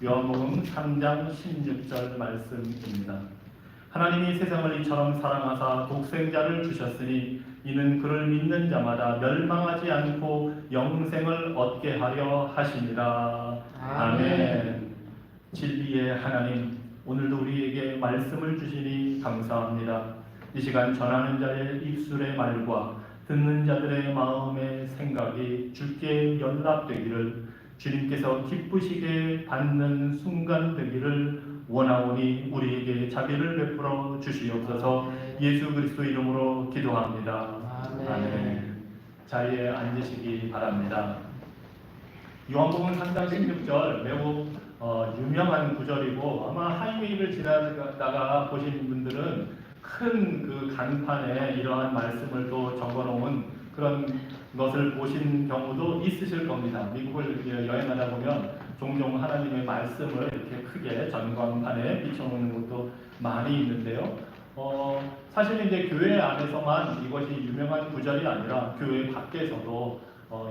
요한복음 3장 16절 말씀입니다. 하나님이 세상을 이처럼 사랑하사 독생자를 주셨으니 이는 그를 믿는 자마다 멸망하지 않고 영생을 얻게 하려 하심이라. 아멘. 진리의 하나님, 오늘도 우리에게 말씀을 주시니 감사합니다. 이 시간 전하는 자의 입술의 말과 듣는 자들의 마음의 생각이 주께 연락되기를, 주님께서 기쁘시게 받는 순간 되기를 원하오니 우리에게 자비를 베풀어 주시옵소서. 예수 그리스도 이름으로 기도합니다. 아멘. 자리에 앉으시기 바랍니다. 요한복음 3장 16절 매우 유명한 구절이고, 아마 하이웨이를 지나다가 보신 분들은 큰 그 간판에 이러한 말씀을 또 적어놓은 그런 것을 보신 경우도 있으실 겁니다. 미국을 여행하다 보면 종종 하나님의 말씀을 이렇게 크게 전광판에 비춰놓는 것도 많이 있는데요. 사실 이제 교회 안에서만 이것이 유명한 구절이 아니라 교회 밖에서도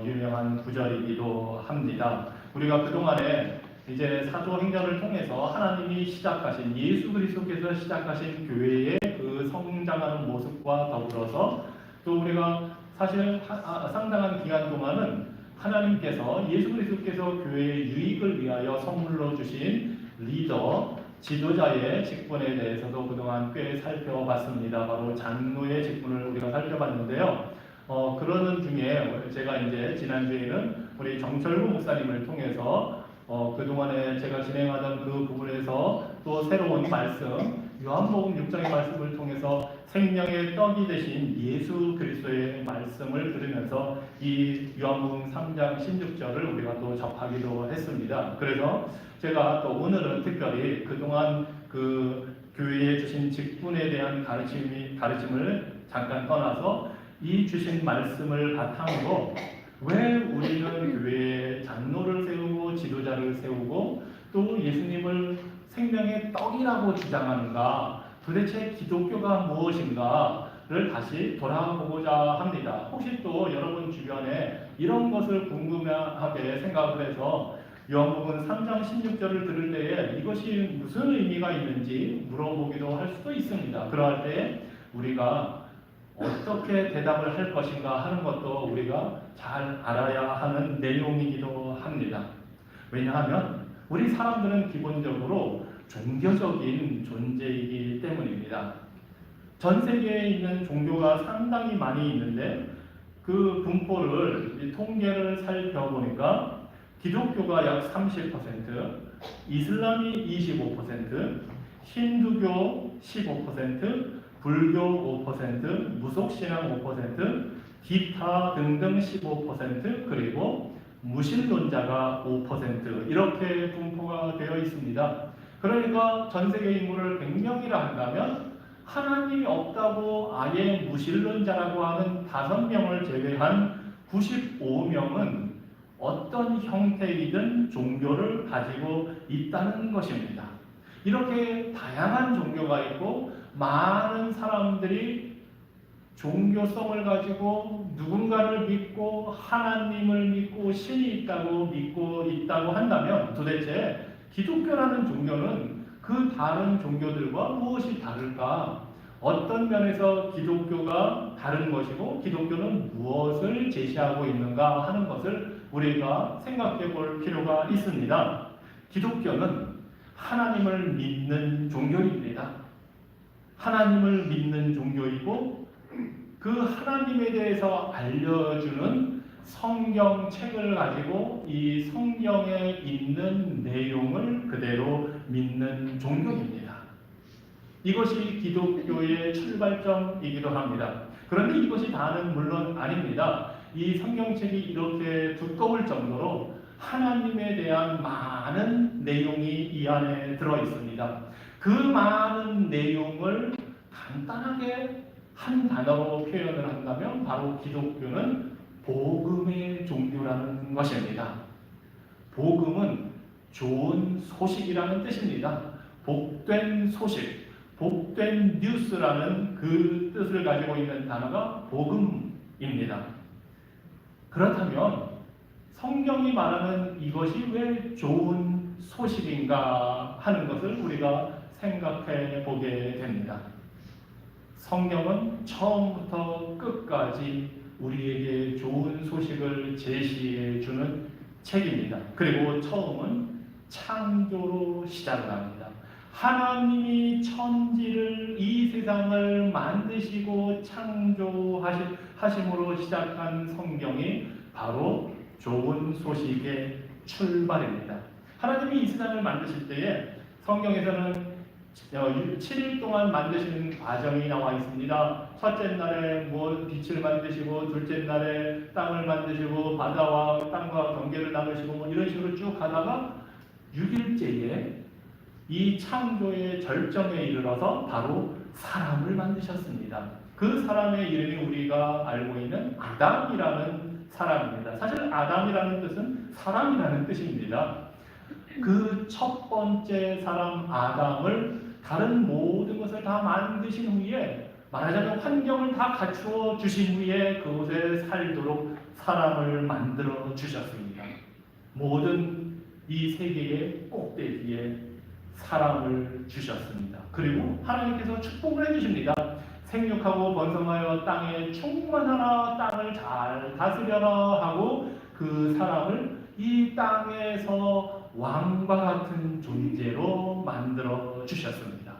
유명한 구절이기도 합니다. 우리가 그동안에 이제 사도행전을 통해서 하나님이 시작하신, 예수 그리스도께서 시작하신 교회의 그 성장하는 모습과 더불어서 또 우리가 사실 상당한 기간 동안은 하나님께서, 예수 그리스도께서 교회의 유익을 위하여 선물로 주신 리더, 지도자의 직분에 대해서도 그동안 꽤 살펴봤습니다. 바로 장로의 직분을 우리가 살펴봤는데요. 그러는 중에 제가 이제 지난주에는 우리 정철구 목사님을 통해서 그동안에 제가 진행하던 그 부분에서 또 새로운 말씀, 요한복음 6장의 말씀을 통해서 생명의 떡이 되신 예수 그리스도의 말씀을 들으면서 이 요한복음 3장 16절을 우리가 또 접하기도 했습니다. 그래서 제가 또 오늘은 특별히 그동안 그 교회에 주신 직분에 대한 가르침을 잠깐 떠나서 이 주신 말씀을 바탕으로 왜 우리는 교회에 장로를 세우고 지도자를 세우고 또 예수님을 생명의 떡이라고 주장하는가, 도대체 기독교가 무엇인가를 다시 돌아보고자 합니다. 혹시 또 여러분 주변에 이런 것을 궁금하게 생각을 해서 요한복음 3장 16절을 들을 때에 이것이 무슨 의미가 있는지 물어보기도 할 수도 있습니다. 그럴 때 우리가 어떻게 대답을 할 것인가 하는 것도 우리가 잘 알아야 하는 내용이기도 합니다. 왜냐하면 우리 사람들은 기본적으로 종교적인 존재이기 때문입니다. 전 세계에 있는 종교가 상당히 많이 있는데 그 분포를, 통계를 살펴보니까 기독교가 약 30%, 이슬람이 25%, 힌두교 15%, 불교 5%, 무속신앙 5%, 기타 등등 15%, 그리고 무신론자가 5% 이렇게 분포가 되어 있습니다. 그러니까 전 세계 인구를 100명이라 한다면 하나님이 없다고 아예 무신론자라고 하는 5명을 제외한 95명은 어떤 형태이든 종교를 가지고 있다는 것입니다. 이렇게 다양한 종교가 있고 많은 사람들이 종교성을 가지고 누군가를 믿고 하나님을 믿고 신이 있다고 믿고 있다고 한다면 도대체 기독교라는 종교는 그 다른 종교들과 무엇이 다를까? 어떤 면에서 기독교가 다른 것이고 기독교는 무엇을 제시하고 있는가 하는 것을 우리가 생각해 볼 필요가 있습니다. 기독교는 하나님을 믿는 종교입니다. 하나님을 믿는 종교이고 그 하나님에 대해서 알려주는 성경책을 가지고 이 성경에 있는 내용을 그대로 믿는 종교입니다. 이것이 기독교의 출발점이기도 합니다. 그런데 이것이 다는 물론 아닙니다. 이 성경책이 이렇게 두꺼울 정도로 하나님에 대한 많은 내용이 이 안에 들어 있습니다. 그 많은 내용을 간단하게 한 단어로 표현을 한다면 바로 기독교는 복음의 종교라는 것입니다. 복음은 좋은 소식이라는 뜻입니다. 복된 소식, 복된 뉴스라는 그 뜻을 가지고 있는 단어가 복음입니다. 그렇다면 성경이 말하는 이것이 왜 좋은 소식인가 것인가 하는 것을 우리가 생각해 보게 됩니다. 성경은 처음부터 끝까지 우리에게 좋은 소식을 제시해 주는 책입니다. 그리고 처음은 창조로 시작을 합니다. 하나님이 천지를, 이 세상을 만드시고 창조하심으로 시작한 성경이 바로 좋은 소식의 출발입니다. 하나님이 이 세상을 만드실 때에 성경에서는 7일 동안 만드시는 과정이 나와 있습니다. 첫째 날에 빛을 만드시고, 둘째 날에 땅을 만드시고, 바다와 땅과 경계를 나누시고, 이런 식으로 쭉 가다가 6일째에 이 창조의 절정에 이르러서 바로 사람을 만드셨습니다. 그 사람의 이름이 우리가 알고 있는 아담이라는 사람입니다. 사실 아담이라는 뜻은 사람이라는 뜻입니다. 그 첫 번째 사람 아담을 다른 모든 것을 다 만드신 후에, 말하자면 환경을 다 갖추어 주신 후에 그곳에 살도록 사람을 만들어 주셨습니다. 모든 이 세계의 꼭대기에 사람을 주셨습니다. 그리고 하나님께서 축복을 해주십니다. 생육하고 번성하여 땅에 충만하라, 땅을 잘 다스려라 하고 그 사람을 이 땅에서 왕과 같은 존재로 만들어 주셨습니다.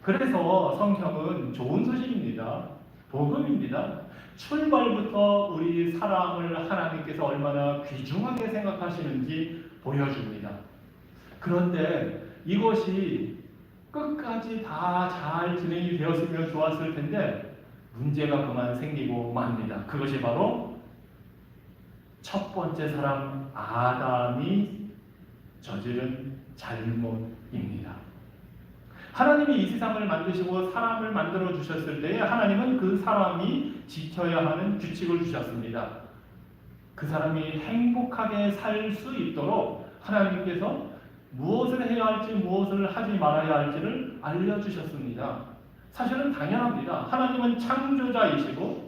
그래서 성경은 좋은 소식입니다. 복음입니다. 출발부터 우리 사람을 하나님께서 얼마나 귀중하게 생각하시는지 보여줍니다. 그런데 이것이 끝까지 다 잘 진행이 되었으면 좋았을 텐데 문제가 그만 생기고 맙니다. 그것이 바로 첫 번째 사람 아담이 저지른 잘못입니다. 하나님이 이 세상을 만드시고 사람을 만들어 주셨을 때에 하나님은 그 사람이 지켜야 하는 규칙을 주셨습니다. 그 사람이 행복하게 살 수 있도록 하나님께서 무엇을 해야 할지 무엇을 하지 말아야 할지를 알려주셨습니다. 사실은 당연합니다. 하나님은 창조자이시고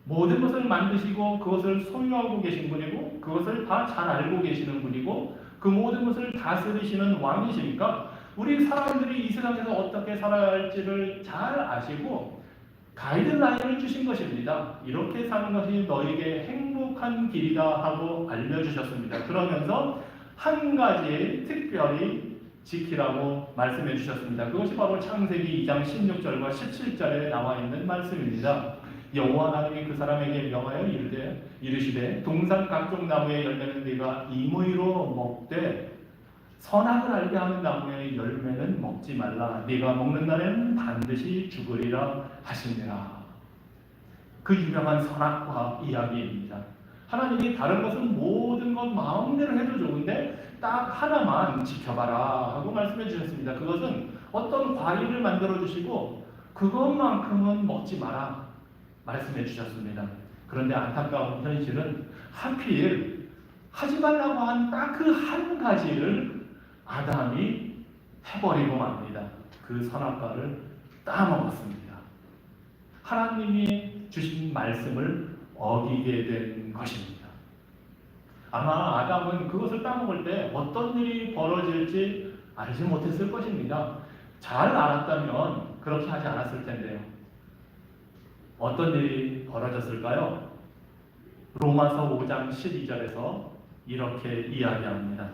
모든 것을 만드시고 그것을 소유하고 계신 분이고 그것을 다 잘 알고 계시는 분이고 그 모든 것을 다스리시는 왕이시니까 우리 사람들이 이 세상에서 어떻게 살아야 할지를 잘 아시고 가이드라인을 주신 것입니다. 이렇게 사는 것이 너에게 행복한 길이다 하고 알려주셨습니다. 그러면서 한 가지 특별히 지키라고 말씀해 주셨습니다. 그것이 바로 창세기 2장 16절과 17절에 나와 있는 말씀입니다. 여호와 하나님이 그 사람에게 명하여 이르시되 동산 각종 나무의 열매는 네가 임의로 먹되 선악을 알게 하는 나무의 열매는 먹지 말라. 네가 먹는 날에는 반드시 죽으리라 하시니라. 그 유명한 선악과 이야기입니다. 하나님이 다른 것은 모든 것 마음대로 해도 좋은데 딱 하나만 지켜봐라 하고 말씀해 주셨습니다. 그것은 어떤 과일을 만들어 주시고 그것만큼은 먹지 마라 말씀해 주셨습니다. 그런데 안타까운 현실은 하필 하지 말라고 한 딱 그 한 가지를 아담이 해버리고 맙니다. 그 선악과를 따먹었습니다. 하나님이 주신 말씀을 어기게 된 것입니다. 아마 아담은 그것을 따먹을 때 어떤 일이 벌어질지 알지 못했을 것입니다. 잘 알았다면 그렇게 하지 않았을 텐데요. 어떤 일이 벌어졌을까요? 로마서 5장 12절에서 이렇게 이야기합니다.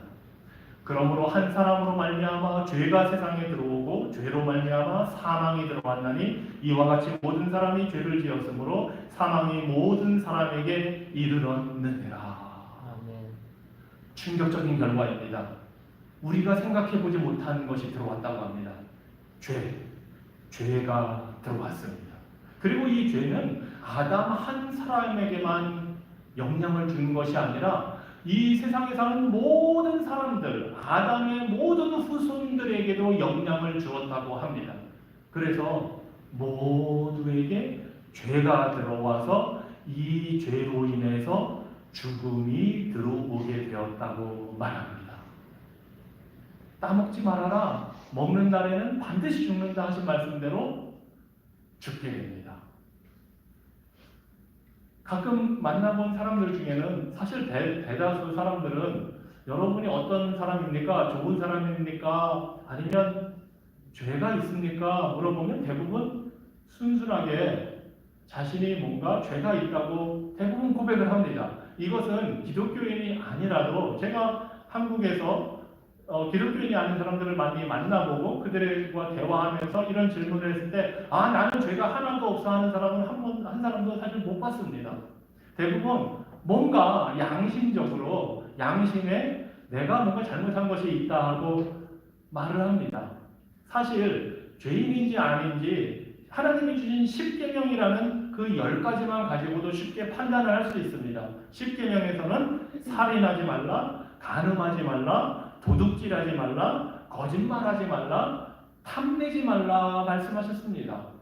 그러므로 한 사람으로 말미암아 죄가 세상에 들어오고 죄로 말미암아 사망이 들어왔나니 이와 같이 모든 사람이 죄를 지었으므로 사망이 모든 사람에게 이르렀느니라. 충격적인 결과입니다. 우리가 생각해보지 못한 것이 들어왔다고 합니다. 죄가 들어왔습니다. 그리고 이 죄는 아담 한 사람에게만 영향을 준 것이 아니라 이 세상에 사는 모든 사람들, 아담의 모든 후손들에게도 영향을 주었다고 합니다. 그래서 모두에게 죄가 들어와서 이 죄로 인해서 죽음이 들어오게 되었다고 말합니다. 따먹지 말아라. 먹는 날에는 반드시 죽는다 하신 말씀대로 죽게 됩니다. 가끔 만나본 사람들 중에는 사실 대다수 사람들은 여러분이 어떤 사람입니까? 좋은 사람입니까? 아니면 죄가 있습니까? 물어보면 대부분 순순하게 자신이 뭔가 죄가 있다고 대부분 고백을 합니다. 이것은 기독교인이 아니라도 제가 한국에서 기독교인이 아닌 사람들을 많이 만나보고 그들과 대화하면서 이런 질문을 했을 때, 나는 죄가 하나도 없어 하는 사람은 한 사람도 사실 못 봤습니다. 대부분 뭔가 양심적으로, 양심에 내가 뭔가 잘못한 것이 있다 하고 말을 합니다. 사실 죄인인지 아닌지 하나님이 주신 십계명이라는 그 10가지만 가지고도 쉽게 판단을 할 수 있습니다. 십계명에서는 살인하지 말라, 간음하지 말라, 도둑질하지 말라, 거짓말하지 말라, 탐내지 말라 말씀하셨습니다.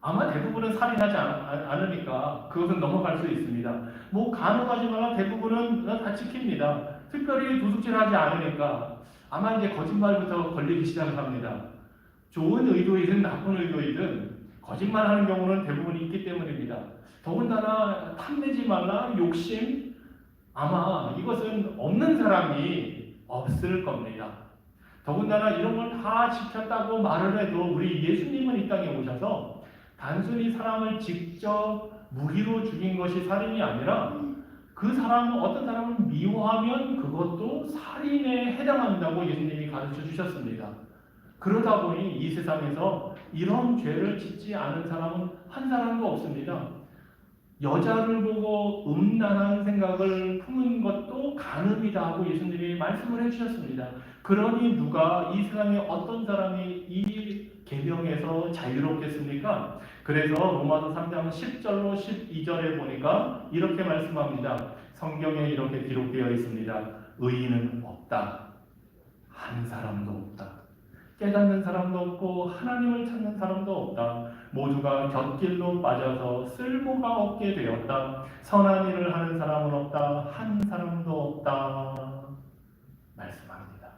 아마 대부분은 살인하지 않으니까 그것은 넘어갈 수 있습니다. 뭐 간음하지 말라 대부분은 다 지킵니다. 특별히 도둑질하지 않으니까 아마 이제 거짓말부터 걸리기 시작합니다. 좋은 의도이든 나쁜 의도이든 거짓말하는 경우는 대부분 있기 때문입니다. 더군다나 탐내지 말라, 욕심, 아마 이것은 없는 사람이 없을 겁니다. 더군다나 이런 걸 다 지켰다고 말을 해도 우리 예수님은 이 땅에 오셔서 단순히 사람을 직접 무기로 죽인 것이 살인이 아니라 어떤 사람을 미워하면 그것도 살인에 해당한다고 예수님이 가르쳐 주셨습니다. 그러다 보니 이 세상에서 이런 죄를 짓지 않은 사람은 한 사람도 없습니다. 여자를 보고 음란한 생각을 품은 것도 간음이다 하고 예수님이 말씀을 해주셨습니다. 그러니 누가 이 세상에 어떤 사람이 이 계명에서 자유롭겠습니까? 그래서 로마서 3장 10절로 12절에 보니까 이렇게 말씀합니다. 성경에 이렇게 기록되어 있습니다. 의인은 없다. 한 사람도 없다. 깨닫는 사람도 없고 하나님을 찾는 사람도 없다. 모두가 곁길로 빠져서 쓸모가 없게 되었다. 선한 일을 하는 사람은 없다. 한 사람도 없다. 말씀합니다.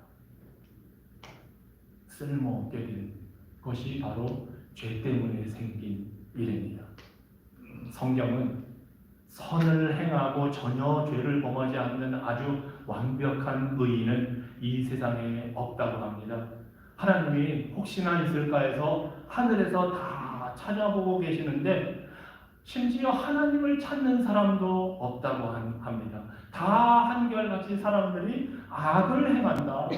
쓸모없게 된 것이 바로 죄 때문에 생긴 일입니다. 성경은 선을 행하고 전혀 죄를 범하지 않는 아주 완벽한 의인은 이 세상에 없다고 합니다. 하나님이 혹시나 있을까 해서 하늘에서 다 찾아보고 계시는데 심지어 하나님을 찾는 사람도 없다고 합니다. 다 한결같이 사람들이 악을 행한다.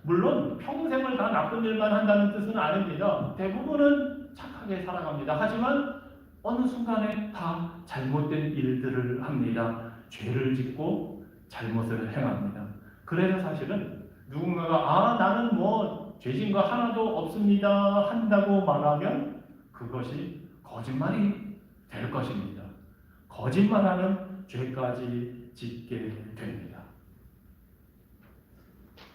물론 평생을 다 나쁜 일만 한다는 뜻은 아닙니다. 대부분은 착하게 살아갑니다. 하지만 어느 순간에 다 잘못된 일들을 합니다. 죄를 짓고 잘못을 행합니다. 그래서 사실은 누군가가 나는 죄진 거 하나도 없습니다 한다고 말하면 그것이 거짓말이 될 것입니다. 거짓말하는 죄까지 짓게 됩니다.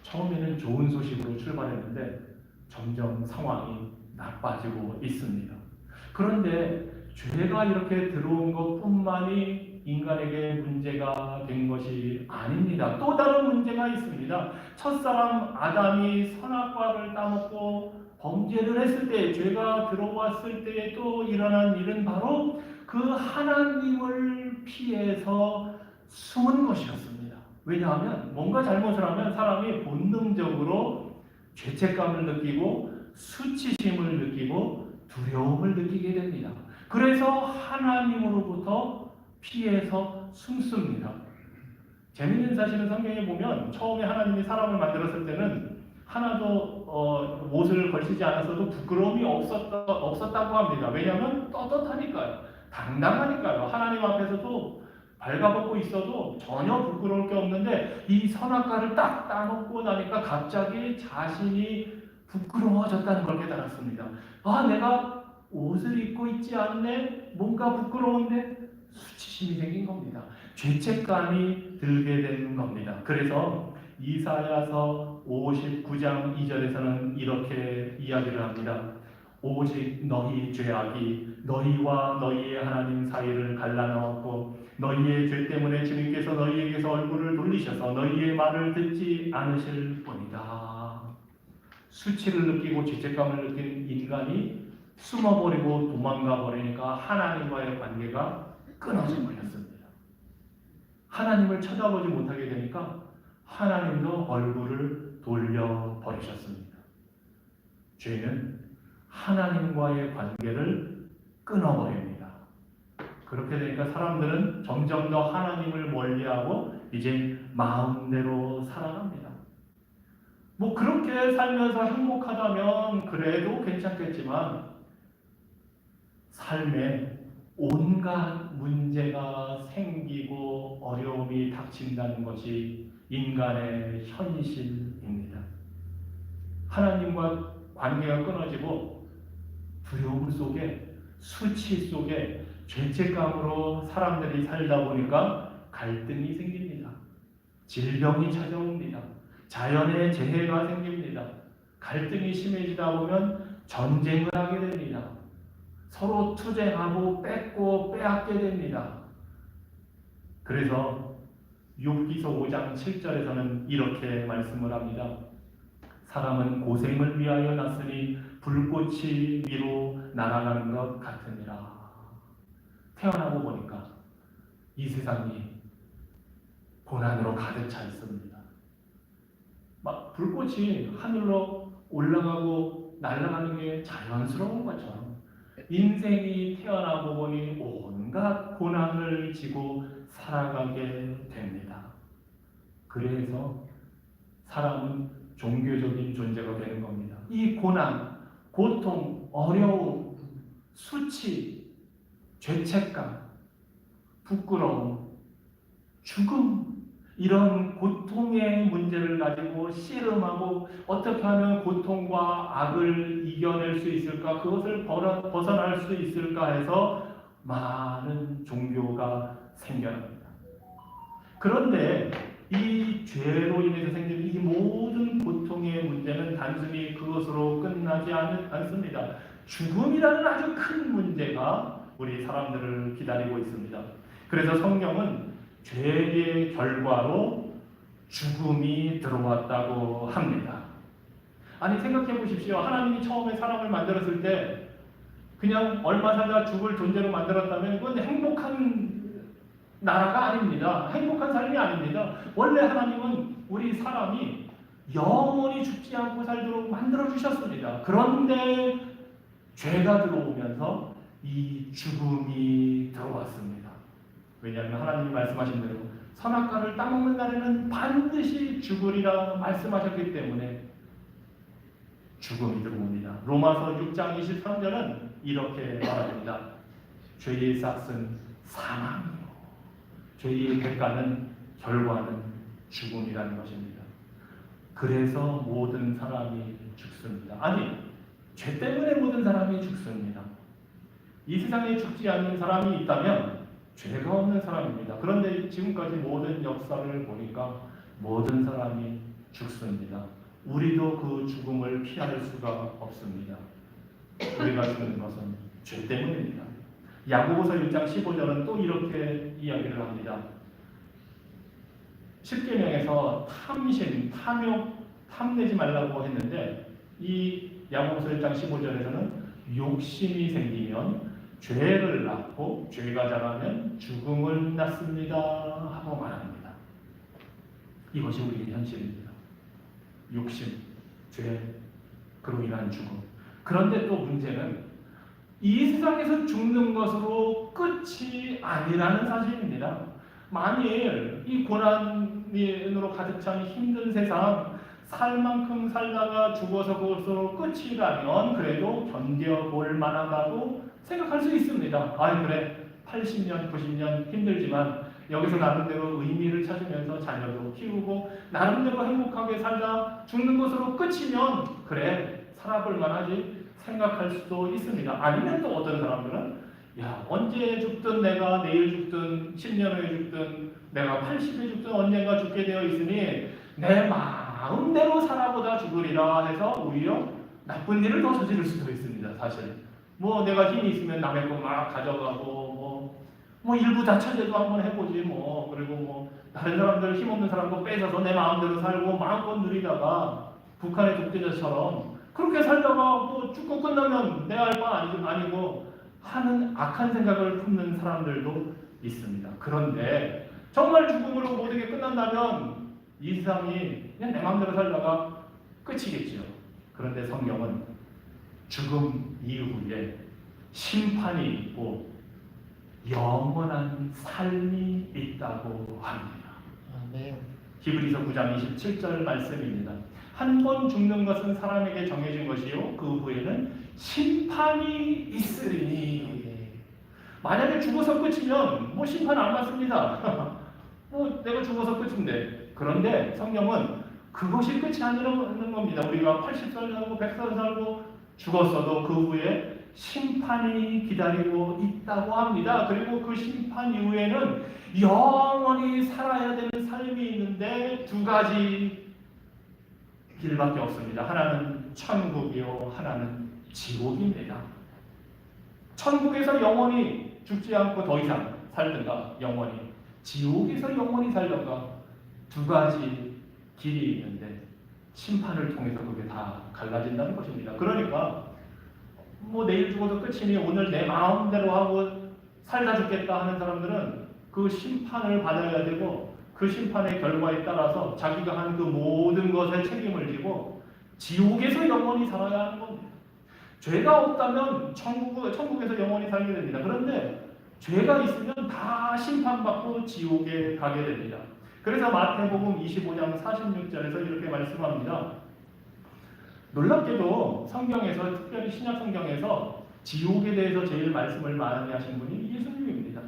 처음에는 좋은 소식으로 출발했는데 점점 상황이 나빠지고 있습니다. 그런데 죄가 이렇게 들어온 것뿐만이 인간에게 문제가 된 것이 아닙니다. 또 다른 문제가 있습니다. 첫사람 아담이 선악과를 따먹고 범죄를 했을 때, 죄가 들어왔을 때에 또 일어난 일은 바로 그 하나님을 피해서 숨은 것이었습니다. 왜냐하면 뭔가 잘못을 하면 사람이 본능적으로 죄책감을 느끼고 수치심을 느끼고 두려움을 느끼게 됩니다. 그래서 하나님으로부터 피해서 숨습니다. 재미있는 사실은 성경에 보면 처음에 하나님이 사람을 만들었을 때는 하나도 옷을 걸치지 않았어도 부끄러움이 없었다고 합니다. 왜냐하면 떳떳하니까요. 당당하니까요. 하나님 앞에서도 발가벗고 있어도 전혀 부끄러울 게 없는데 이 선악과를 딱 따먹고 나니까 갑자기 자신이 부끄러워졌다는 걸 깨달았습니다. 내가 옷을 입고 있지 않네? 뭔가 부끄러운데? 수치심이 생긴 겁니다. 죄책감이 들게 되는 겁니다. 그래서 이사야서 59장 2절에서는 이렇게 이야기를 합니다. 오직 너희 죄악이 너희와 너희의 하나님 사이를 갈라놓았고 너희의 죄 때문에 주님께서 너희에게서 얼굴을 돌리셔서 너희의 말을 듣지 않으실 뿐이다. 수치를 느끼고 죄책감을 느낀 인간이 숨어버리고 도망가 버리니까 하나님과의 관계가 끊어져 버렸습니다. 하나님을 찾아보지 못하게 되니까 하나님도 얼굴을 돌려버리셨습니다. 죄는 하나님과의 관계를 끊어버립니다. 그렇게 되니까 사람들은 점점 더 하나님을 멀리하고 이제 마음대로 살아갑니다. 뭐 그렇게 살면서 행복하다면 그래도 괜찮겠지만 삶에 온갖 문제가 생기고 어려움이 닥친다는 것이 인간의 현실입니다. 하나님과 관계가 끊어지고 두려움 속에 수치 속에 죄책감으로 사람들이 살다 보니까 갈등이 생깁니다. 질병이 찾아옵니다. 자연의 재해가 생깁니다. 갈등이 심해지다 보면 전쟁을 하게 됩니다. 서로 투쟁하고 뺏고 빼앗게 됩니다. 그래서 욥기서 5장 7절에서는 이렇게 말씀을 합니다. 사람은 고생을 위하여 났으니 불꽃이 위로 날아가는 것 같으니라. 태어나고 보니까 이 세상이 고난으로 가득 차 있습니다. 막 불꽃이 하늘로 올라가고 날아가는 게 자연스러운 것처럼 인생이 태어나고 보니 온갖 고난을 지고 살아가게 됩니다. 그래서 사람은 종교적인 존재가 되는 겁니다. 이 고난, 고통, 어려움, 수치, 죄책감, 부끄러움, 죽음, 이런 고통의 문제를 가지고 씨름하고 어떻게 하면 고통과 악을 이겨낼 수 있을까, 그것을 벗어날 수 있을까 해서 많은 종교가 생겨납니다. 그런데 이 죄로 인해서 생긴 이 모든 고통의 문제는 단순히 그것으로 끝나지 않습니다. 죽음이라는 아주 큰 문제가 우리 사람들을 기다리고 있습니다. 그래서 성경은 죄의 결과로 죽음이 들어왔다고 합니다. 아니 생각해 보십시오. 하나님이 처음에 사람을 만들었을 때 그냥 얼마 살다 죽을 존재로 만들었다면 그건 행복한 나라가 아닙니다. 행복한 삶이 아닙니다. 원래 하나님은 우리 사람이 영원히 죽지 않고 살도록 만들어주셨습니다. 그런데 죄가 들어오면서 이 죽음이 들어왔습니다. 왜냐하면 하나님이 말씀하신 대로 선악과를 따먹는 날에는 반드시 죽으리라 말씀하셨기 때문에 죽음이 들어옵니다. 로마서 6장 23절은 이렇게 말합니다. 죄의 삭은 사망이요 죄의 대가는 결과는 죽음이라는 것입니다. 그래서 모든 사람이 죽습니다. 아니, 죄 때문에 모든 사람이 죽습니다. 이 세상에 죽지 않는 사람이 있다면 죄가 없는 사람입니다. 그런데 지금까지 모든 역사를 보니까 모든 사람이 죽습니다. 우리도 그 죽음을 피할 수가 없습니다. 우리가 죽는 것은 죄 때문입니다. 야고보서 1장 15절은 또 이렇게 이야기를 합니다. 10계명에서 탐심, 탐욕, 탐내지 말라고 했는데 이 야고보서 1장 15절에서는 욕심이 생기면 죄를 낳고 죄가 자라면 죽음을 낳습니다 하고 말합니다. 이것이 우리의 현실입니다. 욕심, 죄, 그로 인한 죽음. 그런데 또 문제는 이 세상에서 죽는 것으로 끝이 아니라는 사실입니다. 만일 이 고난으로 가득 찬 힘든 세상 살 만큼 살다가 죽어서 그것으로 끝이라면 그래도 견뎌볼 만하다고 생각할 수 있습니다. 아이 그래 80년, 90년 힘들지만 여기서 나름대로 의미를 찾으면서 자녀도 키우고 나름대로 행복하게 살다 죽는 것으로 끝이면 그래 살아볼 만하지 생각할 수도 있습니다. 아니면 또 어떤 사람들은 야 언제 죽든 내가 내일 죽든 10년 후에 죽든 내가 80에 죽든 언젠가 죽게 되어 있으니 내 마음대로 살아보다 죽으리라 해서 오히려 나쁜 일을 더 저지를 수도 있습니다. 사실 뭐 내가 힘이 있으면 남의 거 막 가져가고 뭐 일부 다처제도 한번 해보지 뭐 그리고 뭐 다른 사람들 힘없는 사람도 뺏어서 내 마음대로 살고 마음껏 누리다가 북한의 독재자처럼 그렇게 살다가 뭐 죽고 끝나면 내 알 바 아니고 하는 악한 생각을 품는 사람들도 있습니다. 그런데 정말 죽음으로 모든 게 끝난다면 이 세상이 그냥 내 마음대로 살다가 끝이겠죠. 그런데 성경은 죽음 이후에 심판이 있고 영원한 삶이 있다고 합니다. 아멘. 히브리서 9장 27절 말씀입니다. 한 번 죽는 것은 사람에게 정해진 것이요 그 후에는 심판이 있으리니. 만약에 죽어서 끝이면 뭐 심판 안 받습니다. 뭐 내가 죽어서 끝인데. 그런데 성경은 그것이 끝이 아니라는 겁니다. 우리가 80살 살고 100살 살고 죽었어도 그 후에 심판이 기다리고 있다고 합니다. 그리고 그 심판 이후에는 영원히 살아야 되는 삶이 있는데 두 가지 길밖에 없습니다. 하나는 천국이요, 하나는 지옥입니다. 천국에서 영원히 죽지 않고 더 이상 살든가 영원히, 지옥에서 영원히 살든가 두 가지 길이 있는데 심판을 통해서 그게 다 갈라진다는 것입니다. 그러니까 뭐 내일 죽어도 끝이니 오늘 내 마음대로 하고 살다 죽겠다 하는 사람들은 그 심판을 받아야 되고 그 심판의 결과에 따라서 자기가 한 그 모든 것에 책임을 지고 지옥에서 영원히 살아야 하는 겁니다. 죄가 없다면 천국에서 영원히 살게 됩니다. 그런데 죄가 있으면 다 심판받고 지옥에 가게 됩니다. 그래서 마태복음 25장 46절에서 이렇게 말씀합니다. 놀랍게도 성경에서, 특별히 신약 성경에서 지옥에 대해서 제일 말씀을 많이 하신 분이 예수님입니다.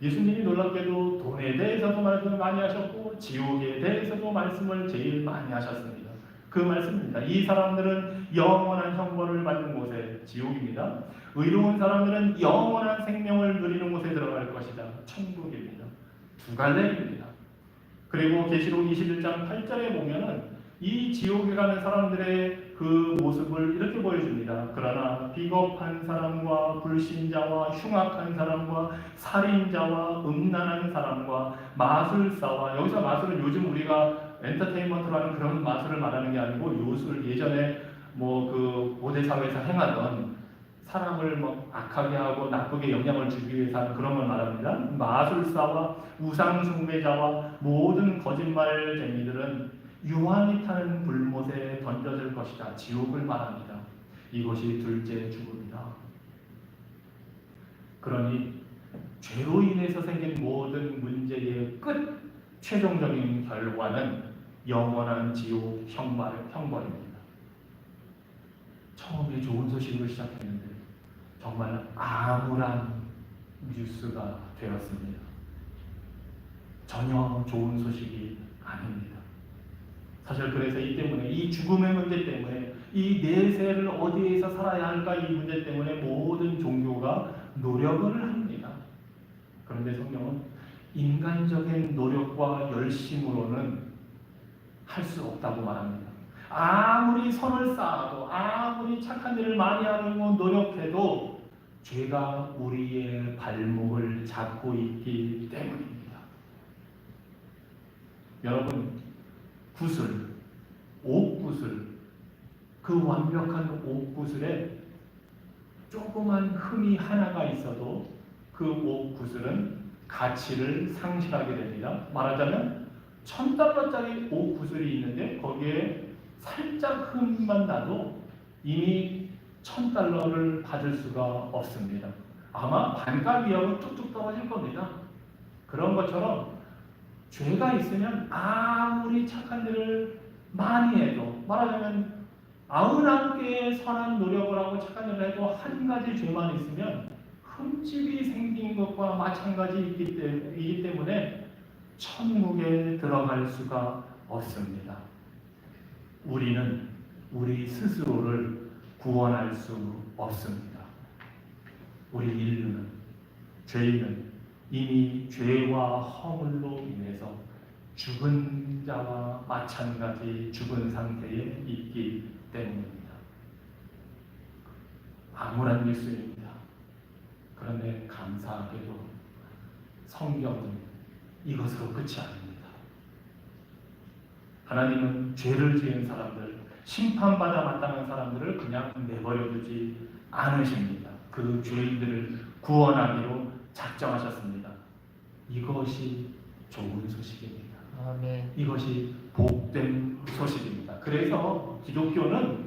예수님이 놀랍게도 돈에 대해서도 말씀을 많이 하셨고 지옥에 대해서도 말씀을 제일 많이 하셨습니다. 그 말씀입니다. 이 사람들은 영원한 형벌을 받는 곳에, 지옥입니다. 의로운 사람들은 영원한 생명을 누리는 곳에 들어갈 것이다. 천국입니다. 두 갈래입니다. 그리고 계시록 21장 8절에 보면은 이 지옥에 가는 사람들의 그 모습을 이렇게 보여줍니다. 그러나 비겁한 사람과 불신자와 흉악한 사람과 살인자와 음란한 사람과 마술사와, 여기서 마술은 요즘 우리가 엔터테인먼트로 하는 그런 마술을 말하는 게 아니고 요술, 예전에 뭐 그 고대 사회에서 행하던 사람을 뭐 악하게 하고 나쁘게 영향을 주기 위해서 하는 그런 걸 말합니다. 마술사와 우상 숭배자와 모든 거짓말쟁이들은 유황이 타는 불못에 던져질 것이다. 지옥을 말합니다. 이것이 둘째 죽음이다. 그러니 죄로 인해서 생긴 모든 문제의 끝, 최종적인 결과는 영원한 지옥 형벌입니다. 처음에 좋은 소식으로 시작했는데 정말 암울한 뉴스가 되었습니다. 전혀 좋은 소식이 아닙니다. 사실 그래서 이 때문에, 이 죽음의 문제 때문에, 이 내세를 어디에서 살아야 할까 이 문제 때문에 모든 종교가 노력을 합니다. 그런데 성경은 인간적인 노력과 열심으로는 할 수 없다고 말합니다. 아무리 선을 쌓아도, 아무리 착한 일을 많이 하려고 노력해도 죄가 우리의 발목을 잡고 있기 때문입니다. 여러분, 구슬, 옥구슬, 그 완벽한 옥구슬에 조그만 흠이 하나가 있어도 그 옥구슬은 가치를 상실하게 됩니다. 말하자면 $1000짜리 옥구슬이 있는데 거기에 살짝 흠만 나도 이미 $1000를 받을 수가 없습니다. 아마 반값 이하고 뚝뚝 떨어질 겁니다. 그런 것처럼 죄가 있으면 아무리 착한 일을 많이 해도, 말하자면 99개의 선한 노력을 하고 착한 일을 해도 한 가지 죄만 있으면 흠집이 생긴 것과 마찬가지이기 때문에 천국에 들어갈 수가 없습니다. 우리는 우리 스스로를 구원할 수 없습니다. 우리 인류는, 죄인은 이미 죄와 허물로 인해서 죽은 자와 마찬가지 죽은 상태에 있기 때문입니다. 암울한 뉴스입니다. 그런데 감사하게도 성경은 이것으로 끝이 아닙니다. 하나님은 죄를 지은 사람들, 심판받아 마땅한 사람들을 그냥 내버려두지 않으십니다. 그 죄인들을 구원하기로 작정하셨습니다. 이것이 좋은 소식입니다. 아멘. 이것이 복된 소식입니다. 그래서 기독교는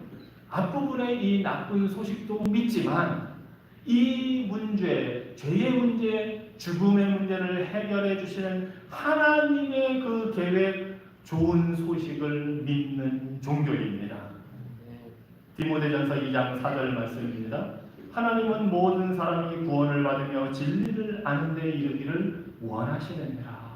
앞부분에 이 나쁜 소식도 믿지만 이 문제, 죄의 문제, 죽음의 문제를 해결해 주시는 하나님의 그 계획, 좋은 소식을 믿는 종교입니다. 디모데전서 2장 4절 말씀입니다. 하나님은 모든 사람이 구원을 받으며 진리를 아는 데 이르기를 원하시느니라.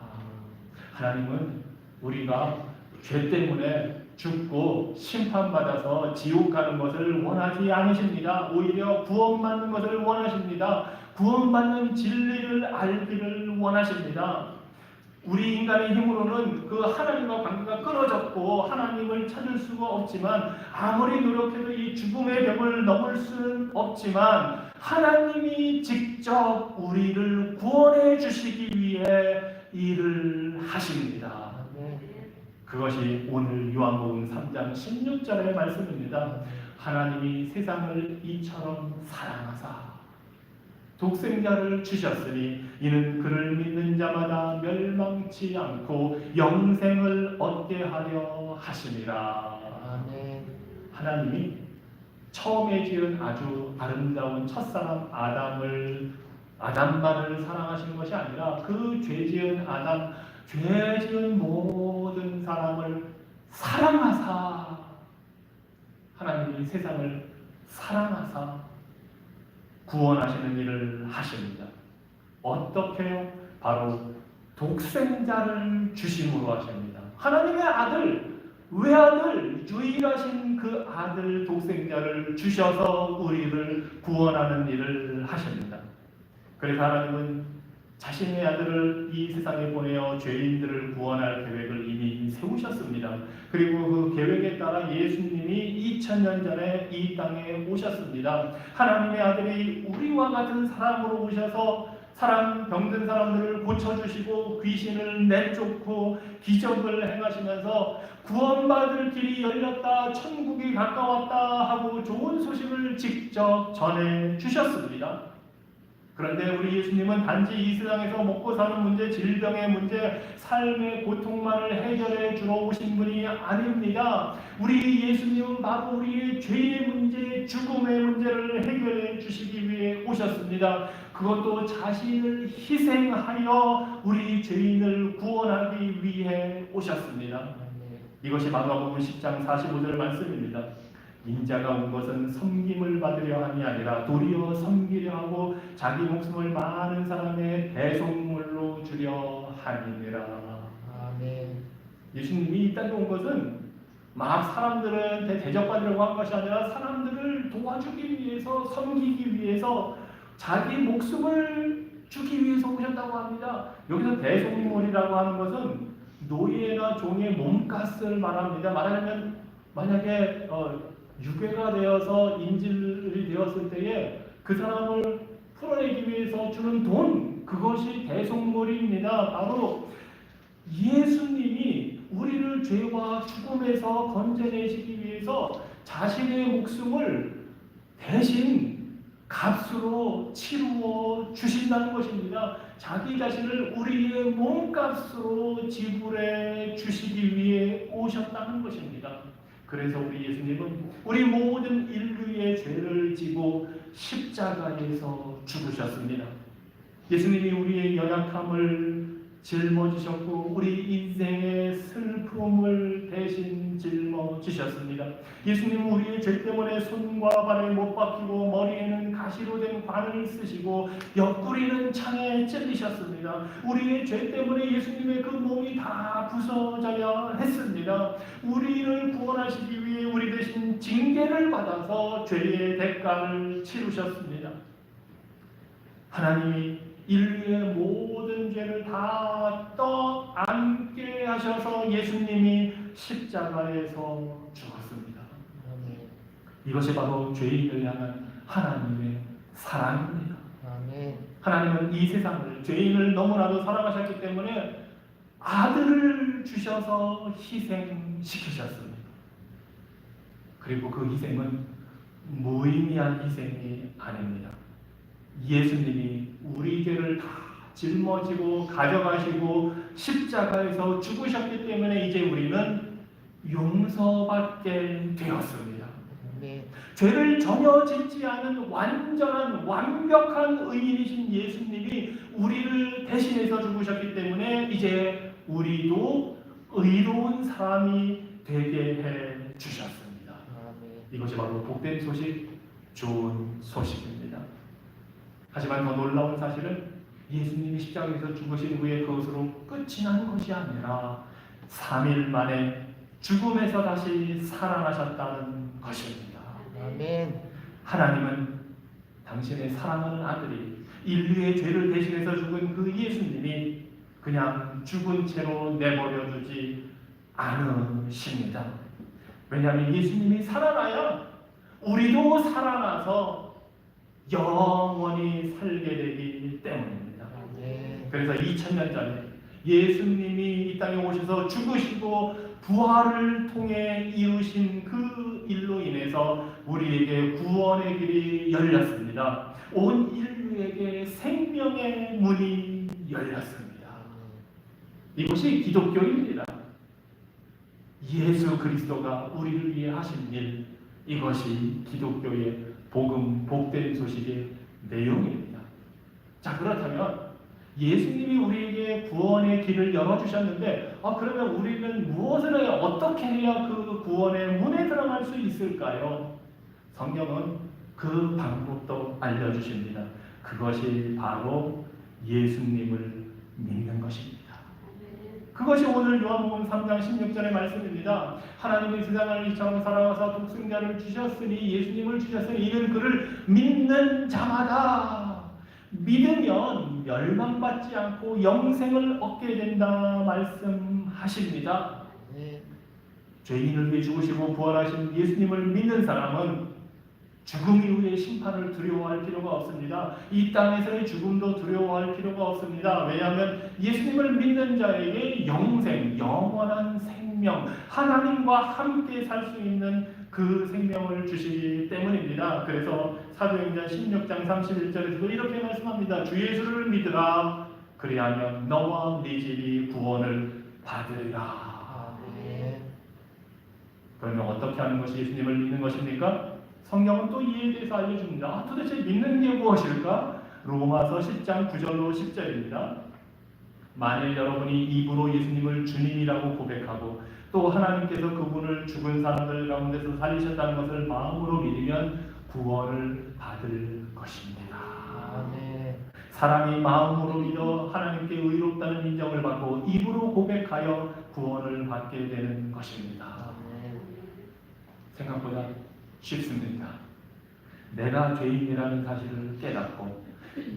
하나님은 우리가 죄 때문에 죽고 심판받아서 지옥 가는 것을 원하지 않으십니다. 오히려 구원받는 것을 원하십니다. 구원받는 진리를 알기를 원하십니다. 우리 인간의 힘으로는 그 하나님과 관계가 끊어졌고 하나님을 찾을 수가 없지만, 아무리 노력해도 이 죽음의 벽을 넘을 수는 없지만 하나님이 직접 우리를 구원해 주시기 위해 일을 하십니다. 그것이 오늘 요한복음 3장 16절의 말씀입니다. 하나님이 세상을 이처럼 사랑하사 독생자를 주셨으니 이는 그를 믿는 자마다 멸망치 않고 영생을 얻게 하려 하심이라. 아멘. 하나님이 처음에 지은 아주 아름다운 첫사람 아담만을 사랑하시는 것이 아니라 그 죄지은 아담, 죄지은 모든 사람을 사랑하사, 하나님이 세상을 사랑하사 구원하시는 일을 하십니다. 어떻게요? 바로 독생자를 주심으로 하십니다. 하나님의 아들, 외아들, 유일하신 그 아들 독생자를 주셔서 우리를 구원하는 일을 하십니다. 그래서 하나님은 자신의 아들을 이 세상에 보내어 죄인들을 구원할 계획을 이미 세우셨습니다. 그리고 그 계획에 따라 예수님이 2000년 전에 이 땅에 오셨습니다. 하나님의 아들이 우리와 같은 사람으로 오셔서 병든 사람들을 고쳐주시고 귀신을 내쫓고 기적을 행하시면서 구원받을 길이 열렸다, 천국이 가까웠다 하고 좋은 소식을 직접 전해주셨습니다. 그런데 우리 예수님은 단지 이 세상에서 먹고 사는 문제, 질병의 문제, 삶의 고통만을 해결해 주러 오신 분이 아닙니다. 우리 예수님은 바로 우리의 죄의 문제, 죽음의 문제를 해결해 주시기 위해 오셨습니다. 그것도 자신을 희생하여 우리 죄인을 구원하기 위해 오셨습니다. 이것이 마가복음 10장 45절 말씀입니다. 인자가 온 것은 섬김을 받으려 함이 아니라 도리어 섬기려 하고 자기 목숨을 많은 사람의 대속물로 주려 함이니라. 아멘. 예수님이 이 땅에 온 것은 막 사람들한테 대접받으려고 한 것이 아니라 사람들을 도와주기 위해서, 섬기기 위해서, 자기 목숨을 주기 위해서 오셨다고 합니다. 여기서 대속물이라고 하는 것은 노예나 종의 몸값을 말합니다. 말하자면 만약에 유괴가 되어서 인질이 되었을 때에 그 사람을 풀어내기 위해서 주는 돈, 그것이 대속물입니다. 바로 예수님이 우리를 죄와 죽음에서 건져내시기 위해서 자신의 목숨을 대신 값으로 치루어 주신다는 것입니다. 자기 자신을 우리의 몸값으로 지불해 주시기 위해 오셨다는 것입니다. 그래서 우리 예수님은 우리 모든 인류의 죄를 지고 십자가에서 죽으셨습니다. 예수님이 우리의 연약함을 짊어지셨고 우리 인생의 슬픔을 대신 짊어지셨습니다. 예수님은 우리의 죄 때문에 손과 발에 못 박히고 머리에는 가시로 된 관을 쓰시고 옆구리는 창에 찔리셨습니다. 우리의 죄 때문에 예수님의 그 몸이 다 부서져야 했습니다. 우리를 구원하시기 위해 우리 대신 징계를 받아서 죄의 대가를 치르셨습니다. 하나님이 인류의 모든 죄를 다 떠안게 하셔서 예수님이 십자가에서 죽었습니다. 이것이 바로 죄인을 향한 하나님의 사랑입니다. 하나님은 이 세상을, 죄인을 너무나도 사랑하셨기 때문에 아들을 주셔서 희생시키셨습니다. 그리고 그 희생은 무의미한 희생이 아닙니다. 예수님이 우리 죄를 다 짊어지고 가져가시고 십자가에서 죽으셨기 때문에 이제 우리는 용서받게 되었습니다. 아멘. 죄를 전혀 짓지 않은 완전한 완벽한 의인이신 예수님이 우리를 대신해서 죽으셨기 때문에 이제 우리도 의로운 사람이 되게 해 주셨습니다. 아멘. 이것이 바로 복된 소식, 좋은 소식입니다. 하지만 더 놀라운 사실은 예수님이 십자가에서 죽으신 후에 그것으로 끝이 난 것이 아니라 3일 만에 죽음에서 다시 살아나셨다는 것입니다. 아멘. 하나님은 당신의 사랑하는 아들이 인류의 죄를 대신해서 죽은 그 예수님이 그냥 죽은 채로 내버려 두지 않으십니다. 왜냐하면 예수님이 살아나야 우리도 살아나서 영원히 살게 되기 때문입니다. 아멘. 그래서 2000년 전에 예수님이 이 땅에 오셔서 죽으시고 부활을 통해 이루신 그 일로 인해서 우리에게 구원의 길이 열렸습니다. 온 인류에게 생명의 문이 열렸습니다. 이것이 기독교입니다. 예수 그리스도가 우리를 위해 하신 일, 이것이 기독교의 복음, 복된 소식의 내용입니다. 자, 그렇다면 예수님이 우리에게 구원의 길을 열어주셨는데 그러면 우리는 무엇을 해야, 어떻게 해야 그 구원의 문에 들어갈 수 있을까요? 성경은 그 방법도 알려주십니다. 그것이 바로 예수님을 믿는 것입니다. 그것이 오늘 요한복음 3장 16절의 말씀입니다. 하나님이 세상을 이처럼 사랑하사 독생자를 주셨으니, 예수님을 주셨으니 이는 그를 믿는 자마다 믿으면 멸망받지 않고 영생을 얻게 된다 말씀하십니다. 죄인을 위해 죽으시고 부활하신 예수님을 믿는 사람은 죽음 이후의 심판을 두려워할 필요가 없습니다. 이 땅에서의 죽음도 두려워할 필요가 없습니다. 왜냐하면 예수님을 믿는 자에게 영생, 영원한 생명, 하나님과 함께 살 수 있는 그 생명을 주시기 때문입니다. 그래서 사도행전 16장 31절에서도 이렇게 말씀합니다. 주 예수를 믿으라. 그리하면 너와 네 집이 구원을 받으리라. 그러면 어떻게 하는 것이 예수님을 믿는 것입니까? 성경은 또 이에 대해서 알려줍니다. 도대체 믿는 게 무엇일까? 로마서 10장 9절로 10절입니다. 만일 여러분이 입으로 예수님을 주님이라고 고백하고 또 하나님께서 그분을 죽은 사람들 가운데서 살리셨다는 것을 마음으로 믿으면 구원을 받을 것입니다. 아멘. 사람이 마음으로 믿어 하나님께 의롭다는 인정을 받고 입으로 고백하여 구원을 받게 되는 것입니다. 아멘. 생각보다 쉽습니다. 내가 죄인이라는 사실을 깨닫고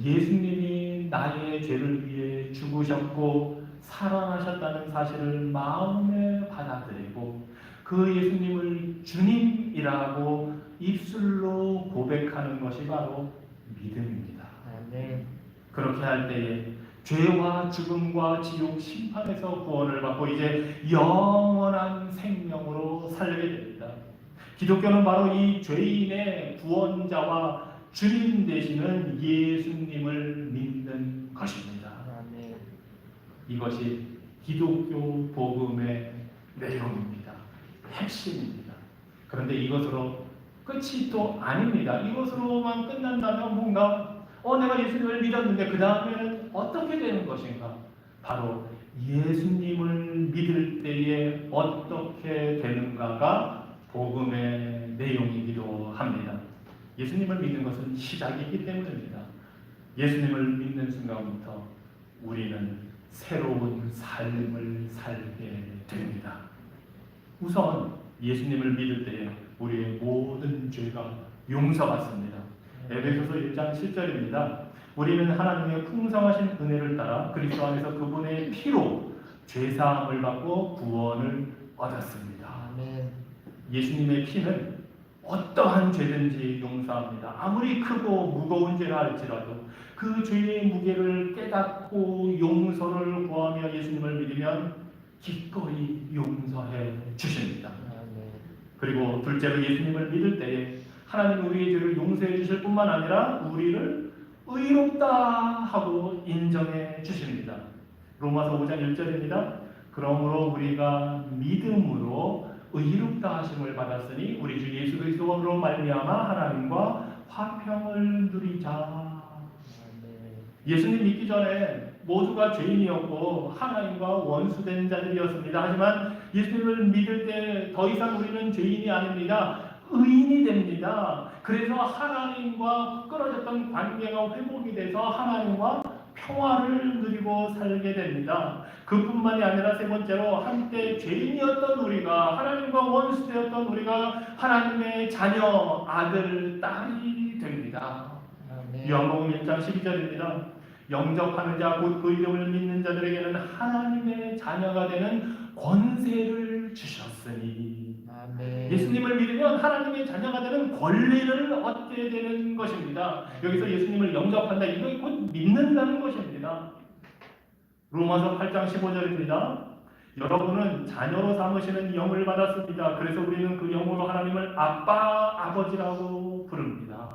예수님이 나의 죄를 위해 죽으셨고 살아나셨다는 사실을 마음에 받아들이고 그 예수님을 주님이라고 입술로 고백하는 것이 바로 믿음입니다. 아멘. 그렇게 할 때에 죄와 죽음과 지옥 심판에서 구원을 받고 이제 영원한 생명으로 살게 됩니다. 기독교는 바로 이 죄인의 구원자와 주님 되시는 예수님을 믿는 것입니다. 아멘. 이것이 기독교 복음의 내용입니다. 핵심입니다. 그런데 이것으로 끝이 또 아닙니다. 이것으로만 끝난다면 뭔가 내가 예수님을 믿었는데 그 다음에는 어떻게 되는 것인가? 바로 예수님을 믿을 때에 어떻게 되는가가 복음의 내용이기도 합니다. 예수님을 믿는 것은 시작이기 때문입니다. 예수님을 믿는 순간부터 우리는 새로운 삶을 살게 됩니다. 우선 예수님을 믿을 때에 우리의 모든 죄가 용서받습니다. 에베소서 1장 7절입니다. 우리는 하나님의 풍성하신 은혜를 따라 그리스도 안에서 그분의 피로 죄사함을 받고 구원을 얻었습니다. 아멘. 예수님의 피는 어떠한 죄든지 용서합니다. 아무리 크고 무거운 죄라 할지라도 그 죄의 무게를 깨닫고 용서를 구하며 예수님을 믿으면 기꺼이 용서해 주십니다. 아멘. 그리고 둘째로 예수님을 믿을 때에 하나님 우리의 죄를 용서해 주실 뿐만 아니라 우리를 의롭다 하고 인정해 주십니다. 로마서 5장 1절입니다. 그러므로 우리가 믿음으로 의롭다 하심을 받았으니 우리 주 예수 그리스도로 말미암아 하나님과 화평을 누리자. 예수님 믿기 전에 모두가 죄인이었고 하나님과 원수된 자들이었습니다. 하지만 예수님을 믿을 때 더 이상 우리는 죄인이 아닙니다. 의인이 됩니다. 그래서 하나님과 끊어졌던 관계가 회복이 돼서 하나님과 평화를 누리고 살게 됩니다. 그뿐만이 아니라 세 번째로 한때 죄인이었던 우리가 하나님과 원수되었던 우리가 하나님의 자녀, 아들, 딸이 됩니다. 요한복음 1장 12절입니다. 영접하는 자 곧 그 이름을 믿는 자들에게는 하나님의 자녀가 되는 권세를 주셨으니 예수님을 믿으면 하나님의 자녀가 되는 권리를 얻게 되는 것입니다. 여기서 예수님을 영접한다 이거 곧 믿는다는 것입니다. 로마서 8장 15절입니다. 여러분은 자녀로 삼으시는 영을 받았습니다. 그래서 우리는 그 영으로 하나님을 아빠, 아버지라고 부릅니다.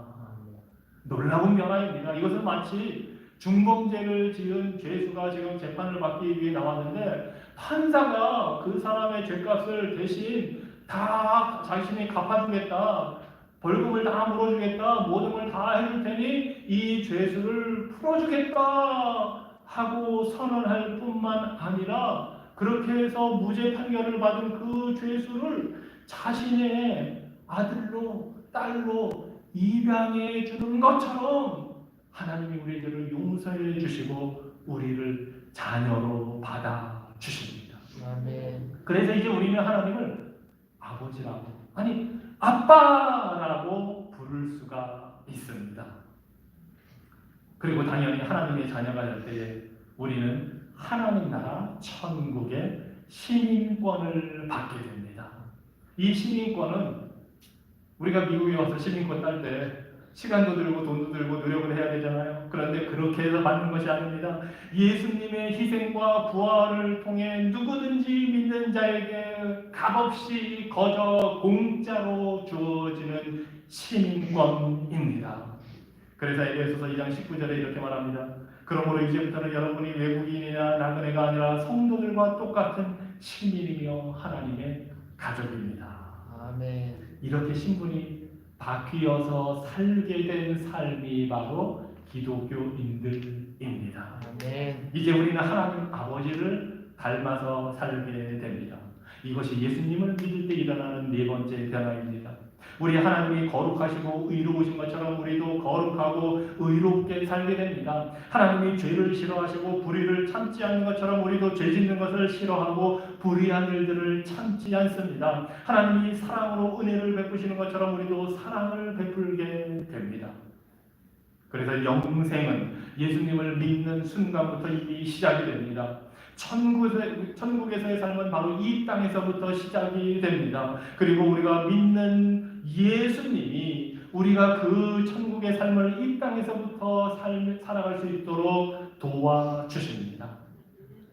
놀라운 변화입니다. 이것은 마치 중범죄를 지은 죄수가 지금 재판을 받기 위해 나왔는데 판사가 그 사람의 죄값을 대신 다 자신이 갚아주겠다, 벌금을 다 물어주겠다, 모든 걸 다 해줄 테니 이 죄수를 풀어주겠다 하고 선언할 뿐만 아니라 그렇게 해서 무죄 판결을 받은 그 죄수를 자신의 아들로 딸로 입양해 주는 것처럼 하나님이 우리들을 용서해 주시고 우리를 자녀로 받아 주십니다. 그래서 이제 우리는 하나님을 아버지라고, 아니 아빠라고 부를 수가 있습니다. 그리고 당연히 하나님의 자녀가 될 때에 우리는 하나님 나라 천국의 시민권을 받게 됩니다. 이 시민권은 우리가 미국에 와서 시민권 딸 때 시간도 들고 돈도 들고 노력을 해야 되잖아요. 그런데 그렇게 해서 받는 것이 아닙니다. 예수님의 희생과 부활을 통해 누구든지 믿는 자에게 값없이 거저 공짜로 주어지는 시민권입니다. 그래서 에베소서 2장 19절에 이렇게 말합니다. 그러므로 이제부터는 여러분이 외국인이나 나그네가 아니라 성도들과 똑같은 시민이며 하나님의 가족입니다. 아멘. 이렇게 신분이 바뀌어서 살게 된 삶이 바로 기독교인들입니다. 아멘. 이제 우리는 하나님 아버지를 닮아서 살게 됩니다. 이것이 예수님을 믿을 때 일어나는 네 번째 변화입니다. 우리 하나님이 거룩하시고 의로우신 것처럼 우리도 거룩하고 의롭게 살게 됩니다. 하나님이 죄를 싫어하시고 불의를 참지 않는 것처럼 우리도 죄 짓는 것을 싫어하고 불의한 일들을 참지 않습니다. 하나님이 사랑으로 은혜를 베푸시는 것처럼 우리도 사랑을 베풀게 됩니다. 그래서 영생은 예수님을 믿는 순간부터 이미 시작이 됩니다. 천국에서의 삶은 바로 이 땅에서부터 시작이 됩니다. 그리고 우리가 믿는 예수님이 우리가 그 천국의 삶을 이 땅에서부터 살아갈 수 있도록 도와주십니다.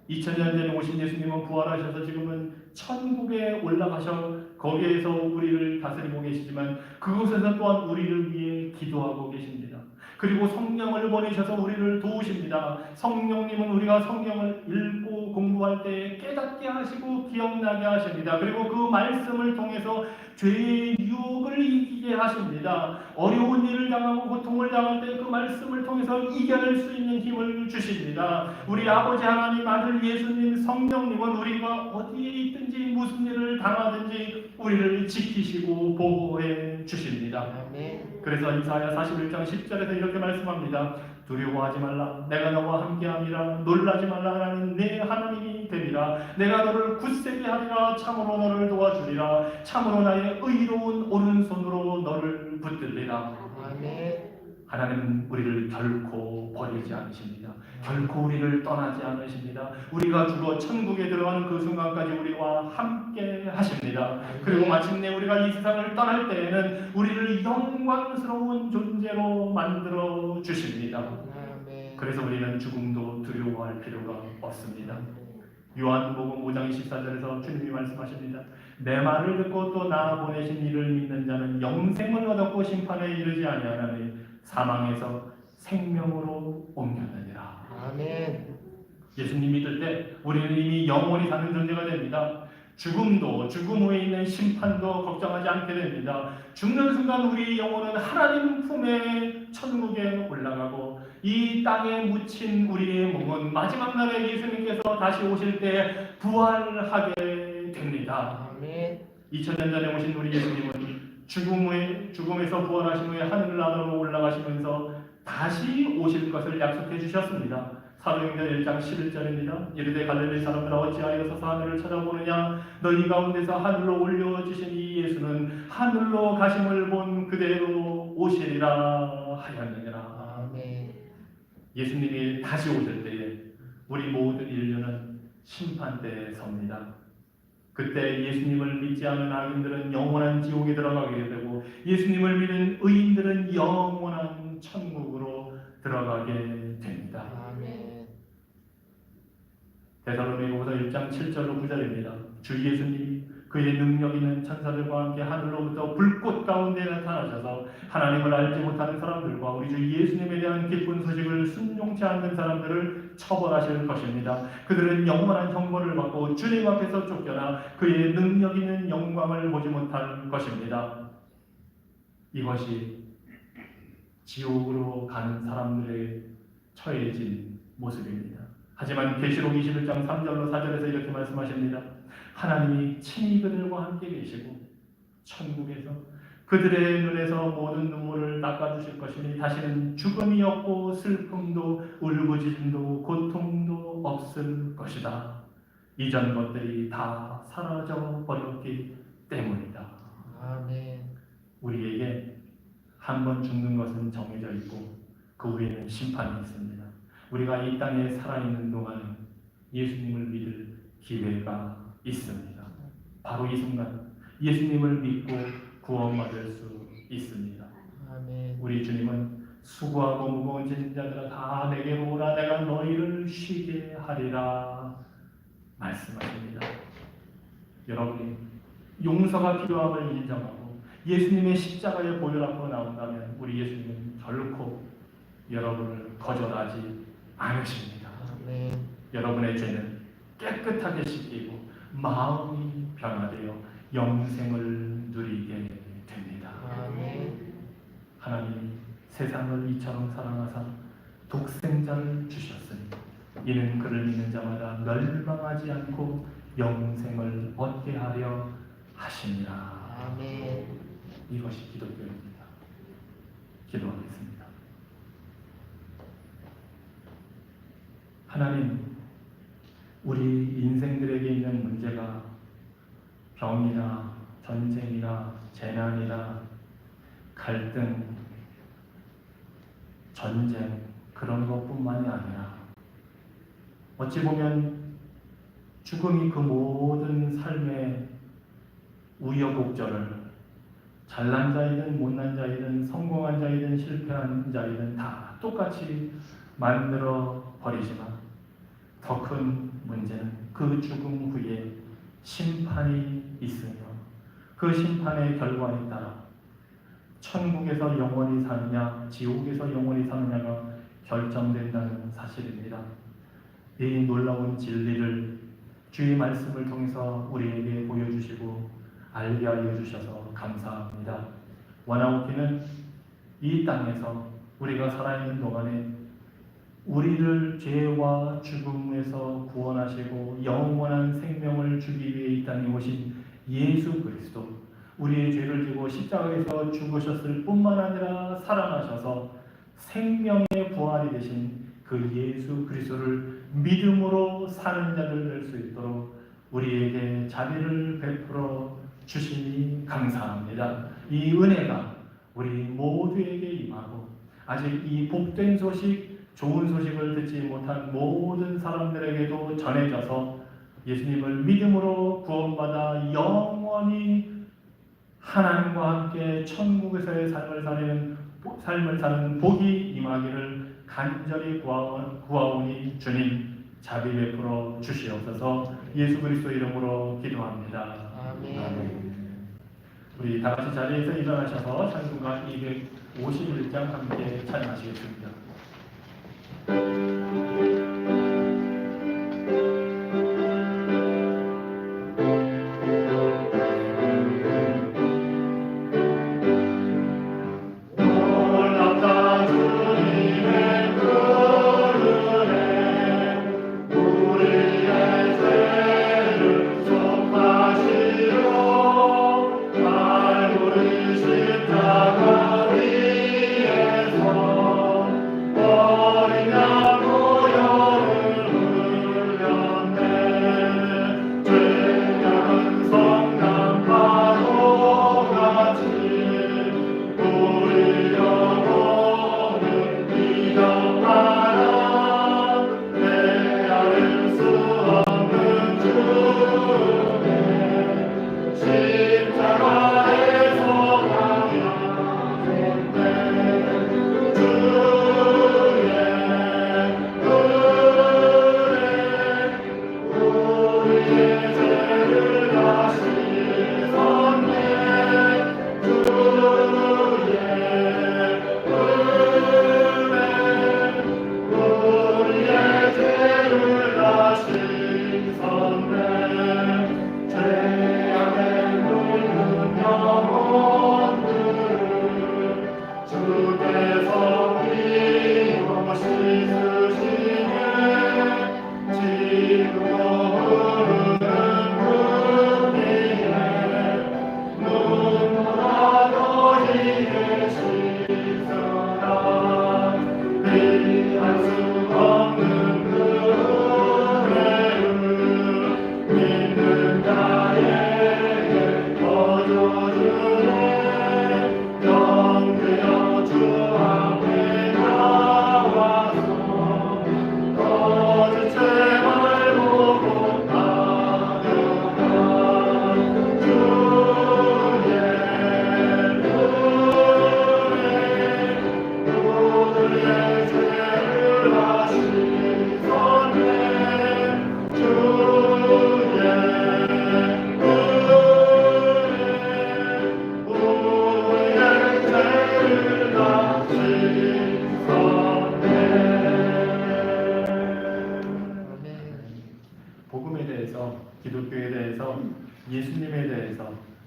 2000년 전에 오신 예수님은 부활하셔서 지금은 천국에 올라가셔 거기에서 우리를 다스리고 계시지만 그곳에서 또한 우리를 위해 기도하고 계십니다. 그리고 성령을 보내셔서 우리를 도우십니다. 성령님은 우리가 성경을 읽고 공부할 때 깨닫게 하시고 기억나게 하십니다. 그리고 그 말씀을 통해서 죄의 유혹을 이기게 하십니다. 어려운 일을 당하고 고통을 당할 때 그 말씀을 통해서 이겨낼 수 있는 힘을 주십니다. 우리 아버지 하나님, 아들 예수님, 성령님은 우리가 어디에 있든지 무슨 일을 당하든지 우리를 지키시고 보호해 주십니다. 그래서 이사야 41장 10절에서 이렇게 말씀합니다. 두려워하지 말라. 내가 너와 함께함이라. 놀라지 말라. 하나는 내 하나님이 되리라. 내가 너를 굳세게 하리라. 참으로 너를 도와주리라. 참으로 나의 의로운 오른손으로 너를 붙들리라. 하나님은 우리를 결코 버리지 않으십니다. 결코 우리를 떠나지 않으십니다. 우리가 죽어 천국에 들어가는 그 순간까지 우리와 함께 하십니다. 그리고 마침내 우리가 이 세상을 떠날 때에는 우리를 영광스러운 존재로 만들어 주십니다. 그래서 우리는 죽음도 두려워할 필요가 없습니다. 요한복음 5장 24절에서 주님이 말씀하십니다. 내 말을 듣고 또 나 보내신 이를 믿는 자는 영생을 얻었고 심판에 이르지 아니하나니 사망에서 생명으로 옮겼느니라. 아멘. 예수님 믿을 때 우리는 이미 영원히 사는 존재가 됩니다. 죽음도 죽음 후에 있는 심판도 걱정하지 않게 됩니다. 죽는 순간 우리 영혼은 하나님 품에 천국에 올라가고 이 땅에 묻힌 우리의 몸은 마지막 날에 예수님께서 다시 오실 때 부활하게 됩니다. 아멘. 2000년 전에 오신 우리 예수님은 죽음에서 부활하신 후에 하늘나라로 올라가시면서 다시 오실 것을 약속해 주셨습니다. 사도행전 1장 11절입니다. 이르되 갈릴리 사람들아 어찌하여 서서 하늘을 쳐다보느냐 너희 가운데서 하늘로 올려주신 이 예수는 하늘로 가심을 본 그대로 오시리라 하였느니라. 아멘. 예수님이 다시 오실 때에 우리 모든 인류는 심판대에 섭니다. 그때 예수님을 믿지 않은 악인들은 영원한 지옥에 들어가게 되고 예수님을 믿는 의인들은 영원한 천국으로 들어가게 됩니다. 아멘. 데살로니가후서 1장 7절로 9절입니다. 주 예수님이 그의 능력 있는 천사들과 함께 하늘로부터 불꽃 가운데 나타나셔서 하나님을 알지 못하는 사람들과 우리 주 예수님에 대한 기쁜 소식을 순종치 않는 사람들을 처벌하실 것입니다. 그들은 영원한 형벌을 받고 주님 앞에서 쫓겨나 그의 능력 있는 영광을 보지 못할 것입니다. 이것이 지옥으로 가는 사람들의 처해진 모습입니다. 하지만 계시록 21장 3절로 4절에서 이렇게 말씀하십니다. 하나님이 친히 그들과 함께 계시고 천국에서 그들의 눈에서 모든 눈물을 닦아주실 것이니 다시는 죽음이 없고 슬픔도 울부짖음도 고통도 없을 것이다. 이전 것들이 다 사라져 버렸기 때문이다. 아멘. 우리에게 한 번 죽는 것은 정해져 있고 그 후에는 심판이 있습니다. 우리가 이 땅에 살아있는 동안 예수님을 믿을 기회가 있습니다. 바로 이 순간 예수님을 믿고 구원받을 수 있습니다. 아멘. 우리 주님은 수고하고 무거운 짐진 자들아 다 내게로 오라 내가 너희를 쉬게 하리라 말씀하십니다. 여러분이 용서가 필요함을 인정하고 예수님의 십자가의 보혈 앞으로 나온다면 우리 예수님은 결코 여러분을 거절하지 않으십니다. 아멘. 여러분의 죄는 깨끗하게 씻기고 마음이 변화되어 영생을 누리게 됩니다. 아멘. 하나님이 세상을 이처럼 사랑하사 독생자를 주셨으니 이는 그를 믿는 자마다 멸망하지 않고 영생을 얻게 하려 하시니라. 아멘. 이것이 기독교입니다. 기도하겠습니다. 하나님, 우리 인생들에게 있는 문제가 병이나 전쟁이나 재난이나 갈등, 전쟁 그런 것뿐만이 아니라 어찌 보면 죽음이 그 모든 삶의 우여곡절을 잘난 자이든 못난 자이든 성공한 자이든 실패한 자이든 다 똑같이 만들어 버리지만 더 큰 문제는 그 죽음 후에 심판이 있으며 그 심판의 결과에 따라 천국에서 영원히 사느냐 지옥에서 영원히 사느냐가 결정된다는 사실입니다. 이 놀라운 진리를 주의 말씀을 통해서 우리에게 보여주시고 알게 하여 주셔서 감사합니다. 원하옵기는 이 땅에서 우리가 살아있는 동안에 우리를 죄와 죽음에서 구원하시고 영원한 생명을 주기 위해 이 땅에 오신 예수 그리스도, 우리의 죄를 지고 십자가에서 죽으셨을 뿐만 아니라 살아나셔서 생명의 부활이 되신 그 예수 그리스도를 믿음으로 사는 자들 될 수 있도록 우리에게 자비를 베풀어 주시니 감사합니다. 이 은혜가 우리 모두에게 임하고 아직 이 복된 소식, 좋은 소식을 듣지 못한 모든 사람들에게도 전해져서 예수님을 믿음으로 구원받아 영원히 하나님과 함께 천국에서의 삶을 사는 복이 임하기를 간절히 구하오니 주님 자비 베풀어 주시옵소서. 예수 그리스도 이름으로 기도합니다. 아멘. 우리 다 같이 자리에서 일어나셔서 찬송가 251장 함께 찬양하시겠습니다.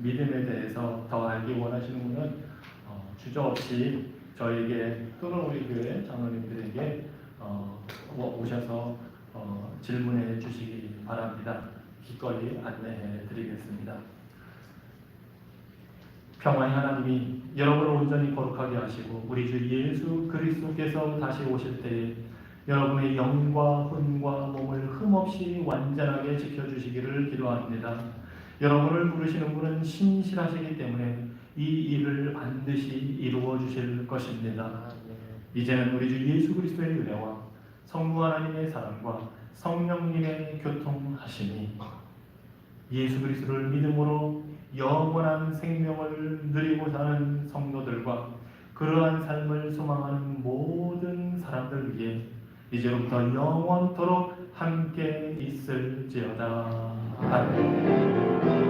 믿음에 대해서 더 알기 원하시는 분은 주저없이 저에게 또는 우리 교회 장로님들에게 오셔서 질문해 주시기 바랍니다. 기꺼이 안내해 드리겠습니다. 평화의 하나님이 여러분을 온전히 거룩하게 하시고 우리 주 예수 그리스도께서 다시 오실 때에 여러분의 영과魂과 몸을 흠없이 완전하게 지켜주시기를 기도합니다. 여러분을 부르시는 분은 신실하시기 때문에 이 일을 반드시 이루어 주실 것입니다. 이제는 우리 주 예수 그리스도의 은혜와 성부 하나님의 사랑과 성령님의 교통하심이 예수 그리스도를 믿음으로 영원한 생명을 누리고 사는 성도들과 그러한 삶을 소망하는 모든 사람들 위해 이제부터 영원토록 함께 있을지어다. 아멘.